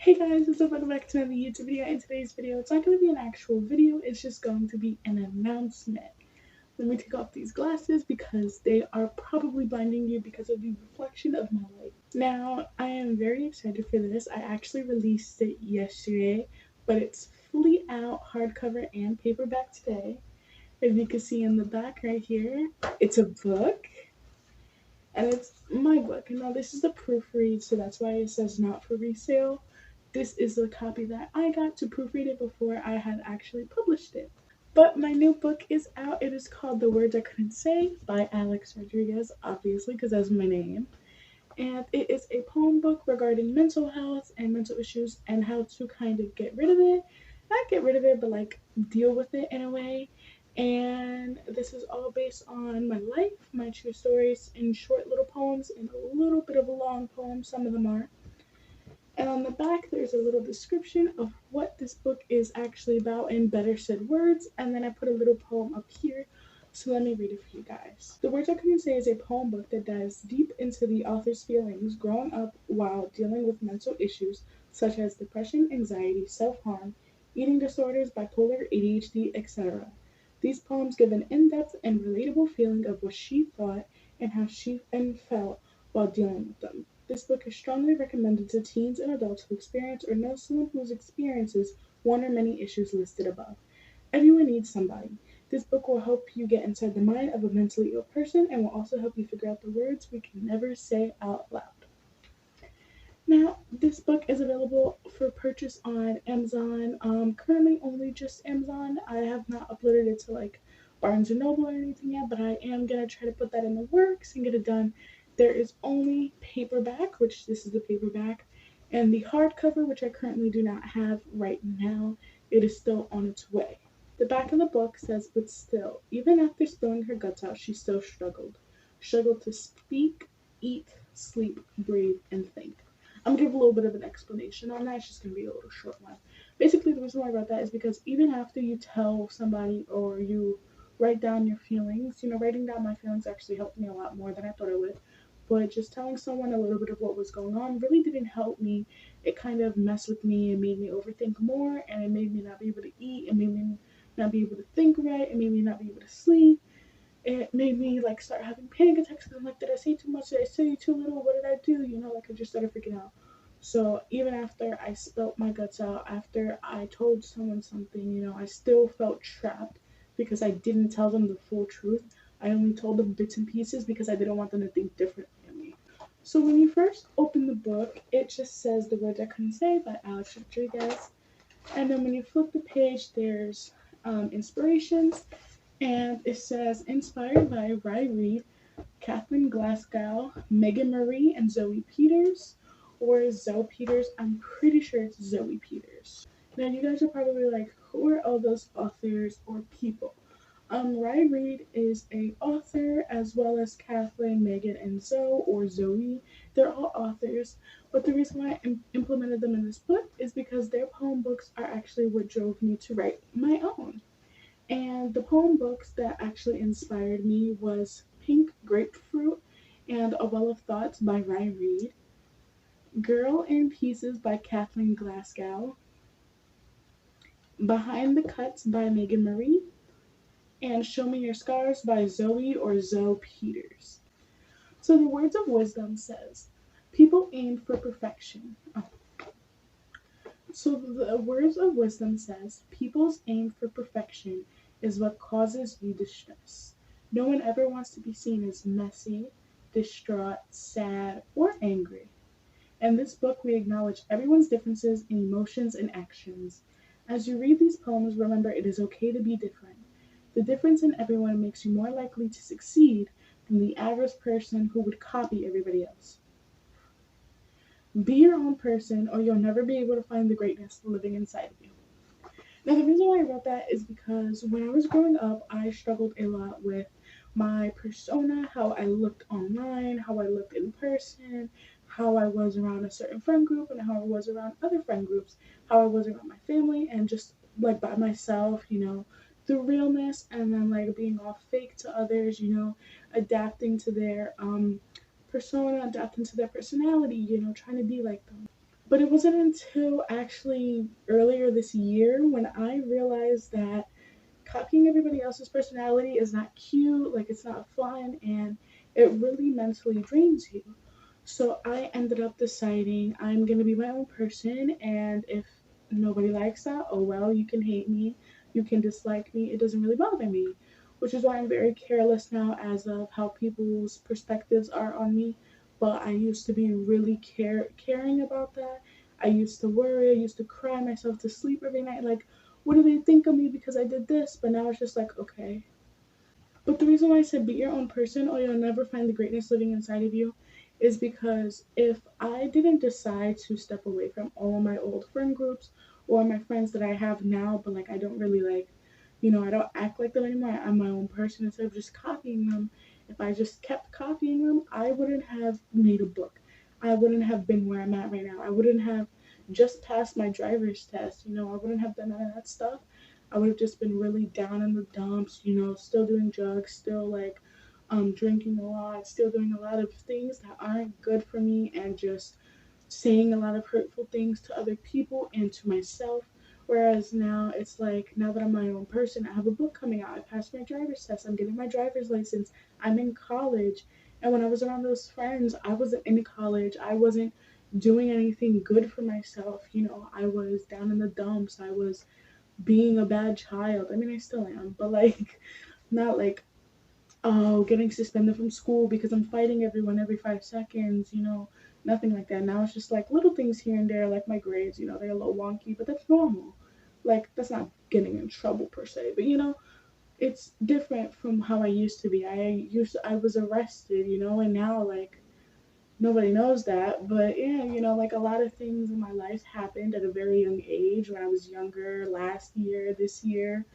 Hey guys, what's up? Welcome back to another YouTube video. In today's video, it's not going to be an actual video, it's just going to be an announcement. Let me take off these glasses because they are probably blinding you because of the reflection of my light. Now, I am very excited for this. I actually released it yesterday, but it's fully out, hardcover and paperback today. As you can see in the back right here, it's a book. And it's my book. And now this is the proofread, so that's why it says not for resale. This is the copy that I got to proofread it before I had actually published it. But my new book is out. It is called The Words I Couldn't Say by Alex Rodriguez, obviously, because that's my name. And it is a poem book regarding mental health and mental issues and how to kind of get rid of it. Not get rid of it, but like deal with it in a way. And this is all based on my life, my true stories, in short little poems and a little bit of a long poem. Some of them are. And on the back, there's a little description of what this book is actually about in better said words. And then I put a little poem up here. So let me read it for you guys. The Words I Couldn't Say is a poem book that dives deep into the author's feelings growing up while dealing with mental issues such as depression, anxiety, self-harm, eating disorders, bipolar, ADHD, etc. These poems give an in-depth and relatable feeling of what she thought and how she felt while dealing with them. This book is strongly recommended to teens and adults who experience or know someone who experiences one or many issues listed above. Everyone needs somebody. This book will help you get inside the mind of a mentally ill person and will also help you figure out the words we can never say out loud. Now, this book is available for purchase on Amazon. Currently only just Amazon. I have not uploaded it to like Barnes & Noble or anything yet, but I am going to try to put that in the works and get it done. There is only paperback, which this is the paperback, and the hardcover, which I currently do not have right now. It is still on its way. The back of the book says, but still, even after spilling her guts out, she still struggled. Struggled to speak, eat, sleep, breathe, and think. I'm gonna give a little bit of an explanation on that. It's just gonna be a little short one. Basically, the reason why I wrote that is because even after you tell somebody or you write down your feelings, writing down my feelings actually helped me a lot more than I thought it would. But just telling someone a little bit of what was going on really didn't help me. It kind of messed with me and made me overthink more, and it made me not be able to eat, it made me not be able to think right, it made me not be able to sleep. It made me like start having panic attacks because I'm like, did I say too much? Did I say too little? What did I do? Like I just started freaking out. So even after I spilt my guts out, after I told someone something, I still felt trapped because I didn't tell them the full truth. I only told them bits and pieces because I didn't want them to think differently of me. So when you first open the book, it just says The Words I Couldn't Say by Alex Rodriguez. And then when you flip the page, there's inspirations. And it says, inspired by Ry Reid, Kathleen Glasgow, Megan Marie, and Zoe Peters, or Zoe Peters. I'm pretty sure it's Zoe Peters. Now, you guys are probably like, who are all those authors or people? Ry Reid is a author, as well as Kathleen, Megan, and Zoe, or Zoe. They're all authors, but the reason why I implemented them in this book is because their poem books are actually what drove me to write my own. And the poem books that actually inspired me was Pink Grapefruit and A Well of Thoughts by Ry Reid, Girl in Pieces by Kathleen Glasgow, Behind the Cuts by Megan Marie, and Show Me Your Scars by Zoe or Zoe Peters. So the words of wisdom says, people aim for perfection. So the words of wisdom says, people's aim for perfection is what causes you distress. No one ever wants to be seen as messy, distraught, sad, or angry. In this book, we acknowledge everyone's differences in emotions and actions. As you read these poems, remember it is okay to be different. The difference in everyone makes you more likely to succeed than the average person who would copy everybody else. Be your own person, or you'll never be able to find the greatness living inside of you. Now, the reason why I wrote that is because when I was growing up, I struggled a lot with my persona, how I looked online, how I looked in person, how I was around a certain friend group, and how I was around other friend groups, how I was around my family, and just like by myself, the realness, and then like being all fake to others, adapting to their persona, adapting to their personality, trying to be like them. But it wasn't until actually earlier this year when I realized that copying everybody else's personality is not cute, like it's not fun, and it really mentally drains you. So I ended up deciding I'm gonna be my own person, and if nobody likes that, oh well, you can hate me, you can dislike me, it doesn't really bother me. Which is why I'm very careless now as of how people's perspectives are on me. But I used to be really caring about that. I used to worry, I used to cry myself to sleep every night, like, what do they think of me because I did this? But now it's just like, okay. But the reason why I said be your own person or you'll never find the greatness living inside of you is because if I didn't decide to step away from all my old friend groups or my friends that I have now, but like I don't really like, I don't act like them anymore. I'm my own person instead of just copying them. If I just kept copying them, I wouldn't have made a book. I wouldn't have been where I'm at right now. I wouldn't have just passed my driver's test. I wouldn't have done none of that stuff. I would have just been really down in the dumps, still doing drugs, still like drinking a lot, still doing a lot of things that aren't good for me, and just saying a lot of hurtful things to other people and to myself. Whereas now it's like, now that I'm my own person, I have a book coming out, I passed my driver's test, I'm getting my driver's license, I'm in college. And when I was around those friends, I wasn't in college, I wasn't doing anything good for myself. I was down in the dumps, I was being a bad child. I mean, I still am, but like, not like, oh, getting suspended from school because I'm fighting everyone every 5 seconds, nothing like that. Now it's just like little things here and there, like my grades, they're a little wonky, but that's normal. Like, that's not getting in trouble per se, but it's different from how I used to be. I was arrested, and now like nobody knows that, but yeah, like a lot of things in my life happened at a very young age when I was younger, last year, this year.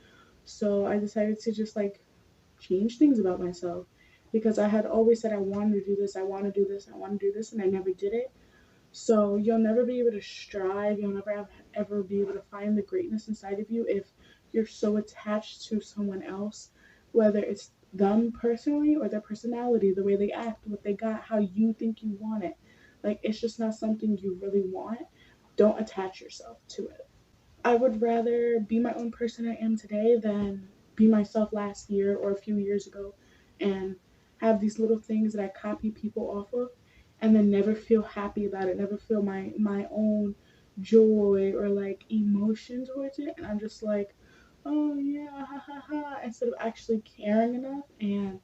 So I decided to just like change things about myself because I had always said I wanted to do this, I want to do this, I want to do this, and I never did it. So you'll never be able to strive, you'll never ever be able to find the greatness inside of you if you're so attached to someone else, whether it's them personally or their personality, the way they act, what they got, how you think you want it. Like, it's just not something you really want. Don't attach yourself to it. I would rather be my own person I am today than be myself last year or a few years ago and have these little things that I copy people off of and then never feel happy about it, never feel my own joy or like emotion towards it. And I'm just like, oh yeah, ha ha ha, instead of actually caring enough and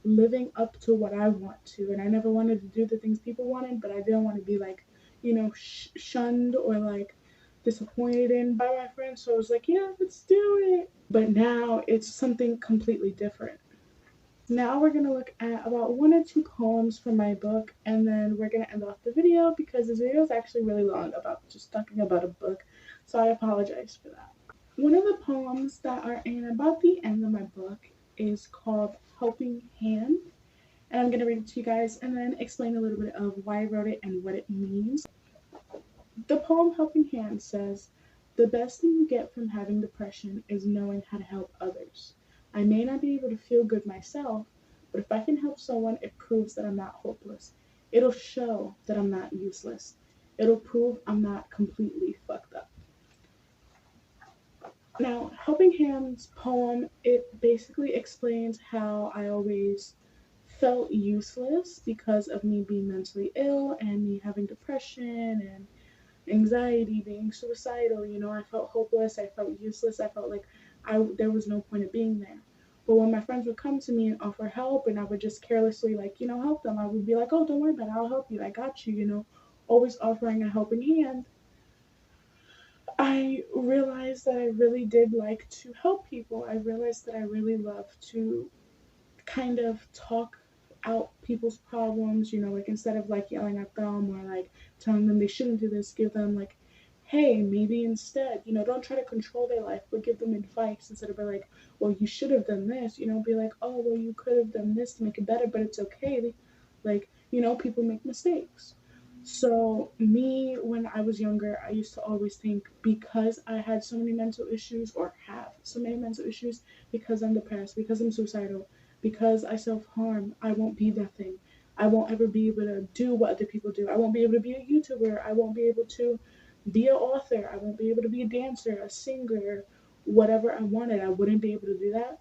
living up to what I want to. And I never wanted to do the things people wanted, but I didn't want to be like, shunned or like disappointed in by my friends. So I was like, yeah, let's do it. But now it's something completely different. Now we're gonna look at about one or two poems from my book, and then we're gonna end off the video because this video is actually really long about just talking about a book. So I apologize for that. One of the poems that are in about the end of my book is called Helping Hand, and I'm going to read it to you guys and then explain a little bit of why I wrote it and what it means. The poem Helping Hand says, "The best thing you get from having depression is knowing how to help others. I may not be able to feel good myself, but if I can help someone, it proves that I'm not hopeless. It'll show that I'm not useless. It'll prove I'm not completely fucked up." Now, Helping Hand's poem, it basically explains how I always felt useless because of me being mentally ill and me having depression and anxiety, being suicidal. I felt hopeless, I felt useless, I felt like there was no point of being there. But when my friends would come to me and offer help, and I would just carelessly, like, help them, I would be like, oh, don't worry about it, I'll help you, I got you, always offering a helping hand. I realized that I really did like to help people. I realized that I really love to kind of talk out people's problems, like instead of like yelling at them or like telling them they shouldn't do this, give them like, hey, maybe instead, don't try to control their life, but give them advice instead of be like, well, you should have done this, be like, oh, well, you could have done this to make it better, but it's okay. Like, people make mistakes. So, me, when I was younger, I used to always think because I had so many mental issues or have so many mental issues, because I'm depressed, because I'm suicidal, because I self harm, I won't be that thing. I won't ever be able to do what other people do. I won't be able to be a YouTuber. I won't be able to be an author. I won't be able to be a dancer, a singer, whatever I wanted. I wouldn't be able to do that.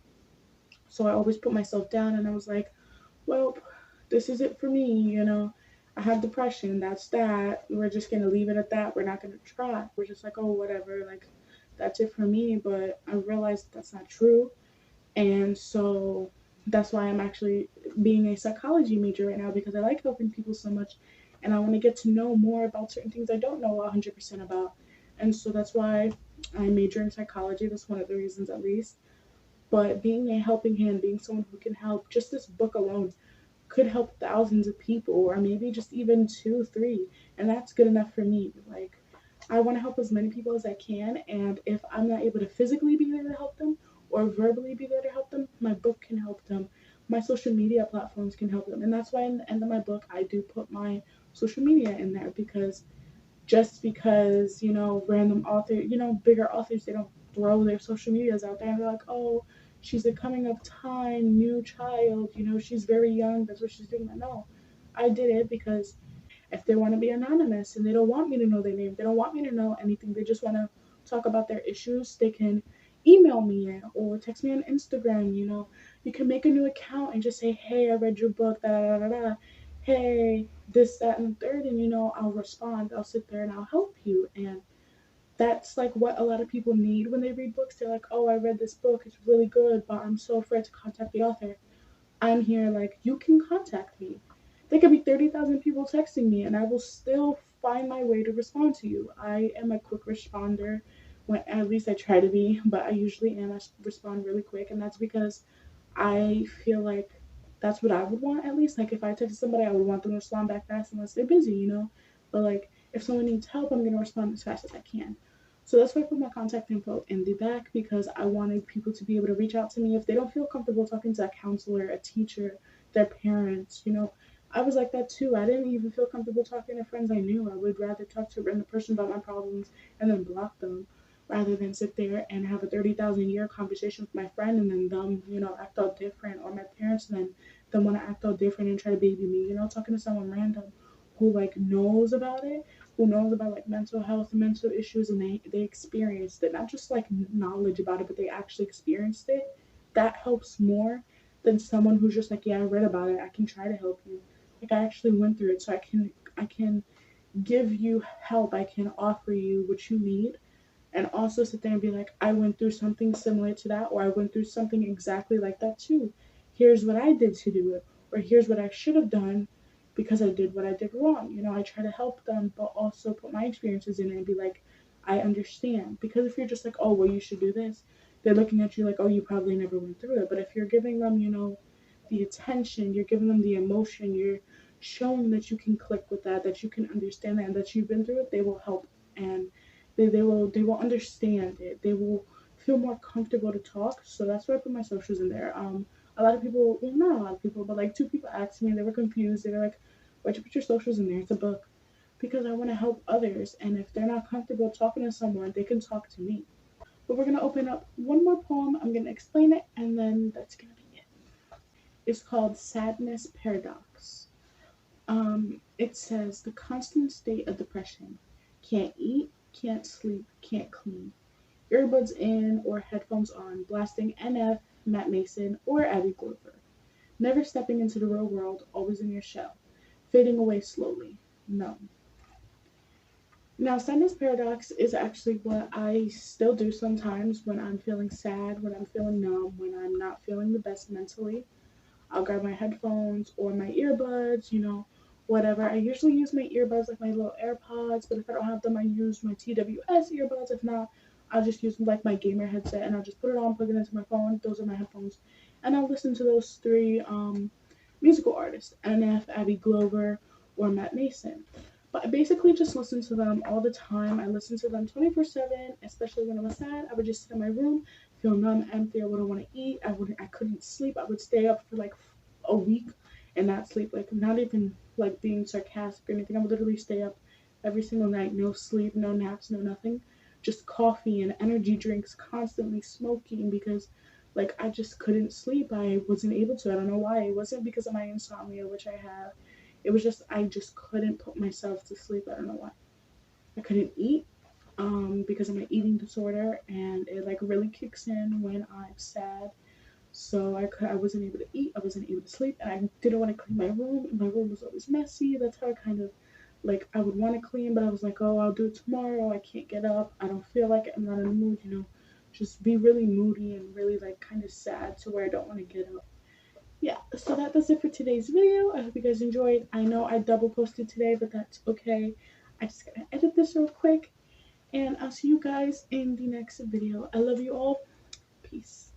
So I always put myself down and I was like, well, this is it for me. I have depression. That's that. We're just going to leave it at that. We're not going to try. We're just like, oh, whatever. Like, that's it for me. But I realized that's not true. And so that's why I'm actually being a psychology major right now because I like helping people so much and I want to get to know more about certain things I don't know 100% about. And so that's why I major in psychology. That's one of the reasons, at least. But being a helping hand, being someone who can help, just this book alone could help thousands of people, or maybe just even two, three. And that's good enough for me. Like, I want to help as many people as I can. And if I'm not able to physically be there to help them or verbally be there to help them, my book can help them. My social media platforms can help them. And that's why in the end of my book, I do put my social media in there because just because, random author, bigger authors, they don't throw their social medias out there and they're like, oh, she's a coming of time, new child, she's very young, that's what she's doing. No, I did it because if they want to be anonymous and they don't want me to know their name, they don't want me to know anything, they just want to talk about their issues, they can email me or text me on Instagram. You can make a new account and just say, hey, I read your book, da da da da. Hey, this, that, and the third, and I'll respond. I'll sit there and I'll help you. And that's like what a lot of people need when they read books. They're like, oh, I read this book, it's really good, but I'm so afraid to contact the author. I'm here, like, you can contact me. There could be 30,000 people texting me, and I will still find my way to respond to you. I am a quick responder, when at least I try to be, but I usually am. I respond really quick, and that's because I feel like that's what I would want, at least. Like, if I text somebody, I would want them to respond back fast unless they're busy. But, like, if someone needs help, I'm going to respond as fast as I can. So that's why I put my contact info in the back because I wanted people to be able to reach out to me if they don't feel comfortable talking to a counselor, a teacher, their parents. I was like that too. I didn't even feel comfortable talking to friends I knew. I would rather talk to a random person about my problems and then block them rather than sit there and have a 30,000-year conversation with my friend and then them, act all different, or my parents and then them want to act all different and try to baby me, talking to someone random who like knows about it, who knows about like mental health and mental issues, and they experienced it, not just like knowledge about it, but they actually experienced it. That helps more than someone who's just like, yeah, I read about it, I can try to help you. Like, I actually went through it, so I can give you help, I can offer you what you need, and also sit there and be like, I went through something similar to that, or I went through something exactly like that too. Here's what I did to do it, or here's what I should have done because I did what I did wrong. I try to help them, but also put my experiences in it and be like, I understand. Because if you're just like, oh, well, you should do this, they're looking at you like, oh, you probably never went through it. But if you're giving them, the attention, you're giving them the emotion, you're showing that you can click with that, that you can understand that, and that you've been through it, they will help. And they will understand it. They will feel more comfortable to talk. So that's why I put my socials in there. A lot of people, well, not a lot of people, but like two people asked me, and they were confused. They were like, why'd you put your socials in there? It's a book. Because I want to help others, and if they're not comfortable talking to someone, they can talk to me. But we're gonna open up one more poem. I'm gonna explain it, and then that's gonna be it. It's called Sadness Paradox. It says the constant state of depression. Can't eat, can't sleep, can't clean. Earbuds in or headphones on, blasting NF, Matt Mason, or Abby Glover. Never stepping into the real world, always in your shell. Fading away slowly. No. Now, sadness paradox is actually what I still do sometimes when I'm feeling sad, when I'm feeling numb, when I'm not feeling the best mentally. I'll grab my headphones or my earbuds, whatever. I usually use my earbuds like my little AirPods, but if I don't have them, I use my TWS earbuds. If not, I'll just use like my gamer headset and I'll just put it on, plug it into my phone. Those are my headphones. And I'll listen to those three musical artists, NF, Abby Glover, or Matt Mason. But I basically just listen to them all the time. I listen to them 24/7, especially when I was sad. I would just sit in my room, feel numb, empty. I wouldn't want to eat. I couldn't sleep. I would stay up for like a week and not sleep. Like, not even like being sarcastic or anything. I would literally stay up every single night, no sleep, no naps, no nothing. Just coffee and energy drinks, constantly smoking because like I just couldn't sleep. I wasn't able to. I don't know why. It wasn't because of my insomnia, which I have. It was just, I just couldn't put myself to sleep. I don't know why. I couldn't eat because of my eating disorder, and it like really kicks in when I'm sad. So I wasn't able to eat, I wasn't able to sleep, and I didn't want to clean my room. And my room was always messy. That's how I kind of like, I would want to clean, but I was like, oh, I'll do it tomorrow. I can't get up. I don't feel like it. I'm not in the mood, you know. Just be really moody and really like kind of sad to where I don't want to get up. Yeah, so that does it for today's video. I hope you guys enjoyed. I know I double posted today, but that's okay. I just gotta edit this real quick, and I'll see you guys in the next video. I love you all. Peace.